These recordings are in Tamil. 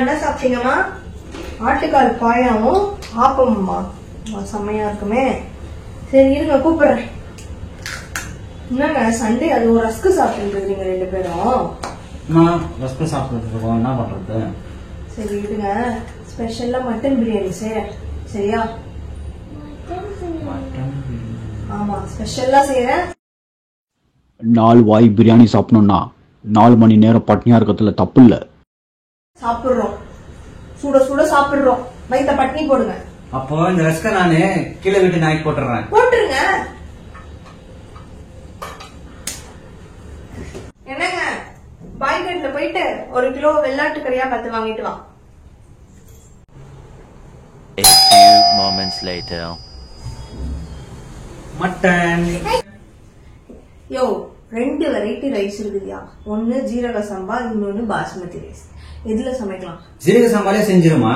என்ன சாப்பிட்டீங்கம்மா? ஆட்டுக்கால் பாயாவும் ஆப்பம்மா. செம்மையா இருக்குமே. சரி இருங்க கூப்பிடுறேன். என்னங்க சண்டே அது ஒரு ரஸ்க் சாப்பிட்டு இருக்கீங்க ரெண்டு பேரும்? ரஸ்க் சாப்பிட்டு இருக்கோம், என்ன பண்றது? சரி இருங்க, ஸ்பெஷலா மட்டன் பிரியாணி சரியா? ஆமா ஸ்பெஷலா செய்யறேன். 4 வாய் பிரியாணி சாப்பிடணும்னா 4 மணி நேரம் பட்னியா இருக்கிறதுல தப்பு இல்ல. சாப்பிடுறோம், சுட சுட சாப்பிடுறோம், வயித்த பட்னி போடுங்க. அப்போ இந்த ரஸ்க நானு கீழே விட்டு நாய்க்கு போட்டுருங்க. என்னங்க பாய்கட்ல போயிட்டு 1 கிலோ வெள்ளாட்டு கறியா பார்த்து வாங்கிட்டு வா. A few moments later. Mutton. யோ 2 வெரைட்டி ரைஸ் இருக்குதியா. ஒன்னு ஜீரக சம்பா, இன்னொன்னு பாஸ்மதி ரைஸ். எதுல சமைக்கலாம்? ஜீரக சம்பாலே செஞ்சிருமா?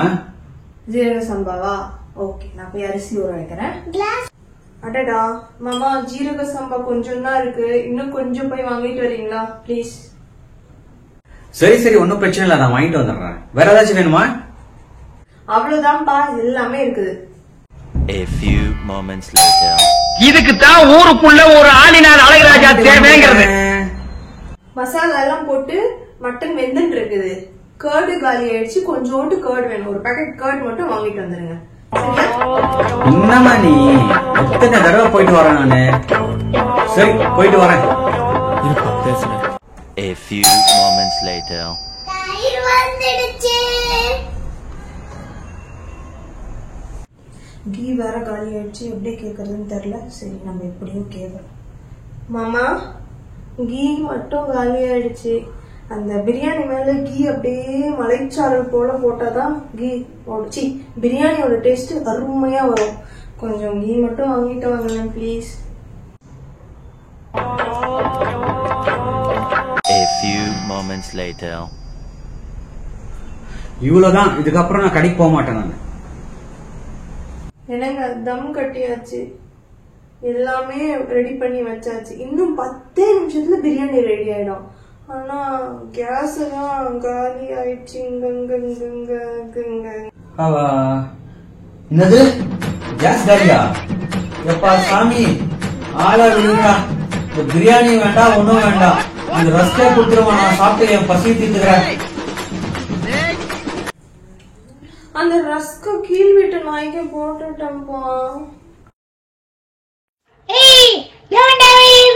ஜீரக சம்பாவா? ஓகே, நான் போய் அரிசி ஊற வைக்கிறேன். அடடா மாமா, ஜீரக சம்பா கொஞ்சம் தான் இருக்கு, இன்னும் கொஞ்சம் போய் வாங்கிட்டு வரீங்களா ப்ளீஸ்? சரி ஒன்னும் பிரச்சனை இல்ல, நான் வாங்கிட்டு வந்துடுறேன். வேற ஏதாச்சும் வேணுமா? அவ்வளவுதான்ப்பா, எல்லாமே இருக்குது. A few moments later. இதுக்கு தான் ஊருக்குள்ள ஒரு ஆளினார் அழகராஜா தேவைங்கிறது. மசாலா எல்லாம் போட்டு மட்டன் வெந்துட்டு இருக்குது. கர்டு காலி ஆயிடுச்சு, கொஞ்சோண்டு கர்டு வேணும். ஒரு பேக்கெட் கர்டு மட்டும் வாங்கிட்டு வந்துருங்க. என்னமா நீ எத்தனை தடவை போயிட்டு வரேன் நானு. சரி போயிட்டு வரேன். A few moments later. கீ வேற காலி ஆயிடுச்சு, எப்படி கேக்குறதுன்னு தெரியல. சரி நம்ம எப்படியும் கேக்குறோம். மாமா கீ மட்டும் காலி ஆயிடுச்சு. அந்த பிரியாணி மேல கீ அப்படியே மலைச்சாரல் போல போட்டாதான் கீ சி பிரியாணியோட டேஸ்ட் அருமையா வரும். கொஞ்சம் கீ மட்டும் வாங்கிட்டு வாங்க please. A few moments later. இவ்வளவுதான், இதுக்கப்புறம் நான் கடைக்கு போக மாட்டேன் நான். என்னங்க தம் கட்டியாச்சு, எல்லாமே ரெடி பண்ணி வச்சாச்சு. இன்னும் 10 நிமிஷத்துல பிரியாணி ரெடி ஆயிடும். ஆனா கேஸ் எல்லாம் காலி ஆயிடுச்சு. என்னது கேஸ் காலியா? எப்பா சாமி ஆளா விடுங்கடா. பிரியாணி வேண்டாம், ஒண்ணும் வேண்டாம், அந்த ரஸ்கே கொடுத்துருவோம். நான் சாப்பிட்டு என் பசி தீர்த்துக்கிறேன். அந்த ரஸ்க கீழ் வீட்டு நாய்க்கு போட்டுட்டேன்ப்பா.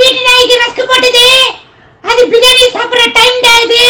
வீட்டு நாய்க்கு ரஸ்க் போட்டது அது பிரியாணி சாப்பிடுற டைம் தான் இது.